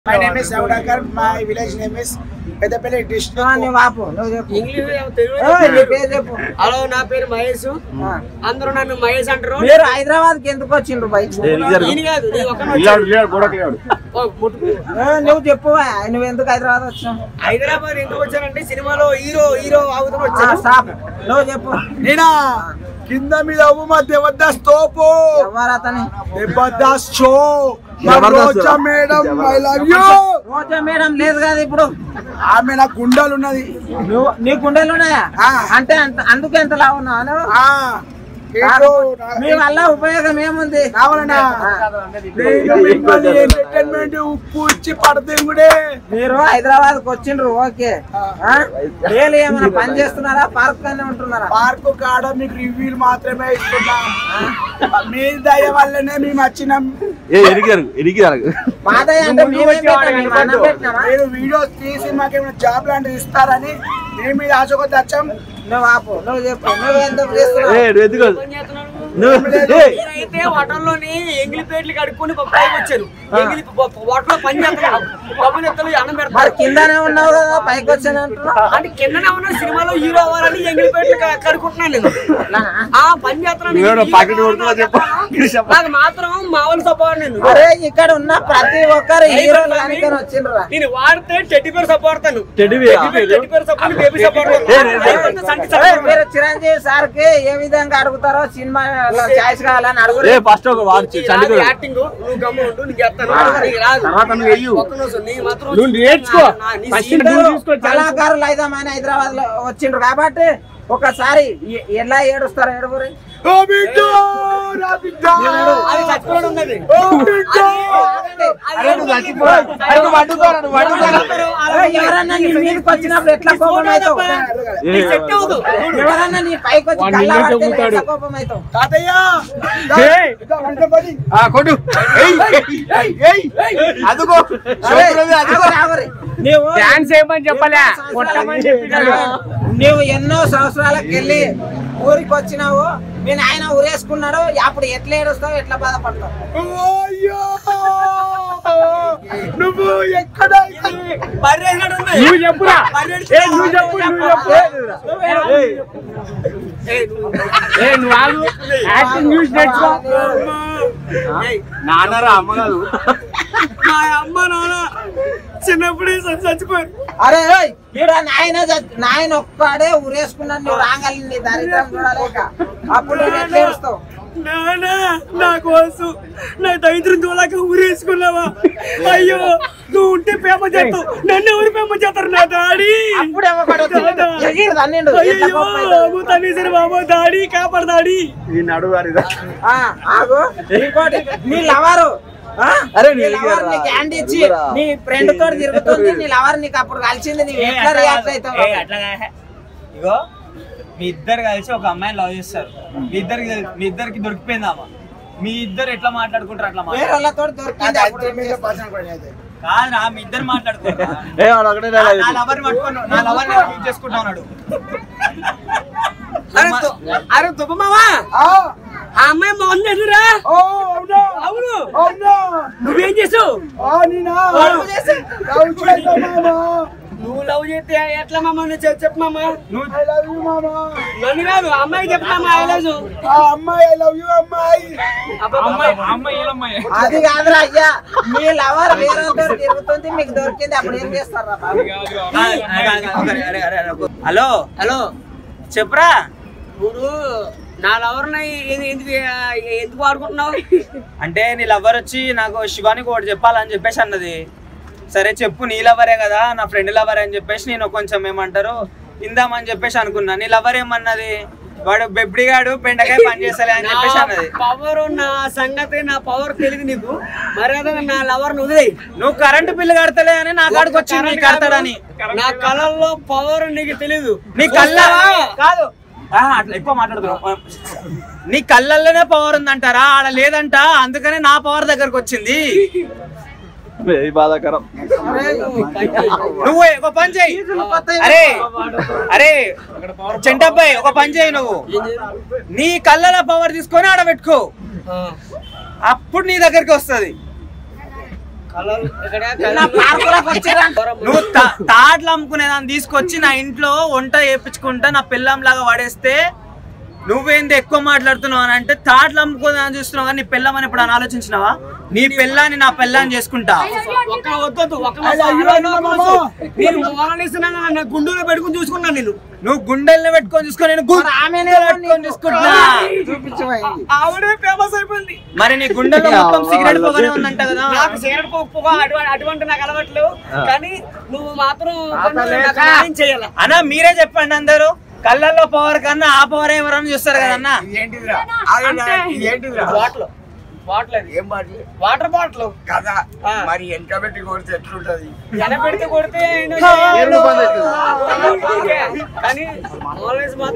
My name is Saudakar. My village name is Pedapelli district. Hello నా పేరు మహేష్. అందరూ నన్ను మహేష్ అంటారు. మీరు హైదరాబాద్ కి ఎందుకు వచ్చిండ్రు బై? నువ్వు చెప్పు, నువ్వు ఎందుకు హైదరాబాద్ వచ్చావు? హైదరాబాద్ ఎందుకు వచ్చానంటే సినిమాలో హీరో అవుతాను వచ్చాను. నువ్వు చెప్పు. నేనా కింద మీద మధ్య వద్ద స్టోపు ఎవరు అతని? Jabardasth show. Roja madam I love you. Roja madam లేదు కదా ఇప్పుడు. ఆమె నా గుండెలు ఉన్నది. నీ గుండెలు ఉన్నాయా? అంటే అందుకే ఎంత లావు ఉన్నావు? మీ వల్ల ఉపయోగం ఏముంది? ఎంటర్టైన్మెంట్ ఉప్పు ఇచ్చి పడతే మీరు హైదరాబాద్ కు వచ్చిండ్రు, ఓకే. డైలీ ఏమైనా పని చేస్తున్నారా? పార్క్ లోనే ఉంటున్నారా? పార్క్ కాడ మీకు రివ్యూలు మాత్రమే ఇస్తున్నాం. మీ దయ వల్లనే మేము వచ్చినాం. మీరు వీడియోస్ తీసి మాకేమైనా జాబ్ లాంటిది ఇస్తారని మేము మీద ఆశకొద్ది వచ్చాం. నువ్వు ఆపు, నువ్వు చెప్పు, నువ్వు ఎందుకు చేస్తున్నావు? నేనైతే హోటల్లోని ఎంగిలి ప్లేట్లు కడుక్కొని పైకి వచ్చాను. ఎంగిలి హోటల్లో పని చేస్తాను. అన్నం పెడతాను. కిందనే ఉన్నావు కదా, పైకి వచ్చాను అంటున్నావు. అంటే కిందనే ఉన్నా సినిమాలో హీరో అవ్వాలని ఎంగిలి ప్లేట్లు కడుక్కుంటున్నాను నేను. పని చేస్తున్నాను. నాకు మాత్రం మామూలు సపోర్ట్. నేను ఇక్కడ ఉన్న ప్రతి ఒక్కరు హీరో వచ్చిండ్రు. నేను వాడితే టెడ్డీ పేరు సపోర్తాను. టెడ్డీ పేరు సపోర్ట్, బేబీ సపోర్ట్. మీరు చిరంజీవి సార్ కి ఏ విధంగా అడుగుతారో సినిమా ఛాయిస్ కావాలని అడుగుతారు. యాక్టింగ్ నువ్వు గమ్ము ఉండు, నీకు చెప్తాను. కళాకారులు అయిదామని హైదరాబాద్ లో వచ్చిండ్రు కాబట్టి ఒకసారి ఎలా ఏడుస్తారు? ఏడుగురి ఎవరన్నా నీ మీదకి వచ్చినప్పుడు ఎట్లా కోపం అవుతావు? ఎవరన్నా నీ పైకి వచ్చి కళ్ళ కోపం అవుతావు? నువ్వు ఎన్నో సంవత్సరాలకు వెళ్ళి ఊరికి వచ్చినావు, మీ నాయన ఊరేసుకున్నాడు, అప్పుడు ఎట్లా ఏడుస్తావు, ఎట్లా బాధపడతావు? నువ్వు ఎక్కడ నాన్నరా అమ్మ కాదు, మా అమ్మ నాన్న చిన్నప్పుడే చచ్చిపోయారు. అరే నాయన ఒక్కడే ఊరేసుకున్నాను, నువ్వు రాగాలి నీ దరిద్రం చూడలేక, అప్పుడు ఎట్లా ఏడుస్తావు? నానా నా కోసం నా దరిద్రం చూడలేక ఊరేసుకున్నావా? అయ్యో నువ్వు ఉంటే పేమ చేస్తావు, నన్ను ఎవరు పేమ చేస్తారు? నా డాడీ తనేసరి బాబా డాడీ కాపాడు డాడీ. ఇంకోటి నీ లవరు క్యాండీ ఇచ్చి నీ ఫ్రెండ్ తోటి తిరుగుతుంది, నీ లవర్ నీకు అప్పుడు కలిసింది, నీవు ఎట్లా రియాక్ట్ అవుతావు? ఇగో మీ ఇద్దరు కలిసి ఒక అమ్మాయిని లవ్ చేస్తారు, మీ ఇద్దరికి దొరికిపోయిందామా? మీ ఇద్దరు ఎట్లా మాట్లాడుకుంటారు? అట్లా కాదురా, మీ ఇద్దరు మాట్లాడుకుంటారు. నా లవర్ పట్టుకోను, నా లవర్ యూజ్ చేసుకుంటున్నాడు. అరే దుబ్బమావా, ఆ అమ్మాయి మోహన్ ఎదురా? అవును. నువ్వేం చేసావు? నువ్వు లవ్ చేస్తే ఎట్లా మామ? చెప్పు మామ. నన్ను కాదు, అమ్మాయి చెప్పు మామ. ఐ లవ్ యూ అమ్మాయి, ఐ లవ్ యూ అమ్మాయి. అది కాదురా అయ్యా, మీ లవర్ వేరే తిరుగుతుంది, మీకు దొరికింది, అప్పుడు ఏం చేస్తారా? హలో హలో చెప్పురా. ఇప్పుడు నా లవర్ ఎందుకు వాడుకుంటున్నావు? అంటే నీ లవర్ వచ్చి నాకు శివానికి ఒకటి చెప్పాలని చెప్పేసి అన్నది. సరే చెప్పు, నీ లవరే కదా, నా ఫ్రెండ్ లవరే అని చెప్పేసి నేను కొంచెం ఏమంటారు ఇందామని చెప్పేసి అనుకున్నా. నీ లవర్ ఏమన్నది? వాడు బెబ్బడిగాడు, పెండకాయ పని చేస్తలే అని చెప్పేసి అన్నది. పవర్ నా సంగతి, నా పవర్ తెలియదు నీకు. మర్యాద నా లవర్ నువ్వు నువ్వు కరెంటు బిల్లు కడతలే అని నా కాడికి వచ్చింది కడతాడని. నా కళ్ళల్లో పవర్ నీకు తెలీదు. నీ కళ్ళ కాదు, అట్లా ఎక్కువ మాట్లాడుతున్నావు. నీ కళ్ళల్లోనే పవర్ ఉందంటారా? ఆడ లేదంట, అందుకనే నా పవర్ దగ్గరకు వచ్చింది. బాధాకరం. నువ్వు ఒక పని చేయి. అరే అరే చెంటబ్బాయి, ఒక పని చేయి. నువ్వు నీ కళ్ళలో పవర్ తీసుకొని ఆడ పెట్టుకో, అప్పుడు నీ దగ్గరికి వస్తుంది. నా పార్కులకు వచ్చిర్రంట. నువ్వు తాడ్లు అమ్ముకునేదాన్ని తీసుకొచ్చి నా ఇంట్లో వంట చేయించుకుంటా నా పిల్లం లాగా పడేస్తే నువ్వేంది ఎక్కువ మాట్లాడుతున్నావు అని అంటే తాడ్లు అమ్ముకునేదాన్ని చూస్తున్నావు కానీ నీ పిల్లం అని ఇప్పుడు అని ఆలోచించినావా? నీ పిల్లాన్ని నా పిల్లాన్ని చేసుకుంటా. గుండెలో పెట్టుకుని చూసుకున్నాను నేను. నువ్వు గుండెల్ని పెట్టుకొని చూసుకొని నేను ఆమెనే పెట్టుకొని చూసుకుంటున్నా. ఆవిడే ఫేమస్ అయిపోయింది. మరి నీ గుండెల్లో మొత్తం సిగరెట్ పొగనే ఉందంట కదా? నాకు సిగరెట్ పొగ అటువంటి నాకు అలవాట్లు, కానీ నువ్వు మాత్రం చేయాలి అన్నా. మీరే చెప్పండి అందరూ, కళ్ళల్లో పవర్ కన్నా ఆ పవర్ ఎవరన్నా చూస్తారు కదన్నా. వాటర్ బాటిల్ కదా మరి వెనక పెట్టి కొడితే ఎట్లుంటది? పెడితే కొడితే కానీ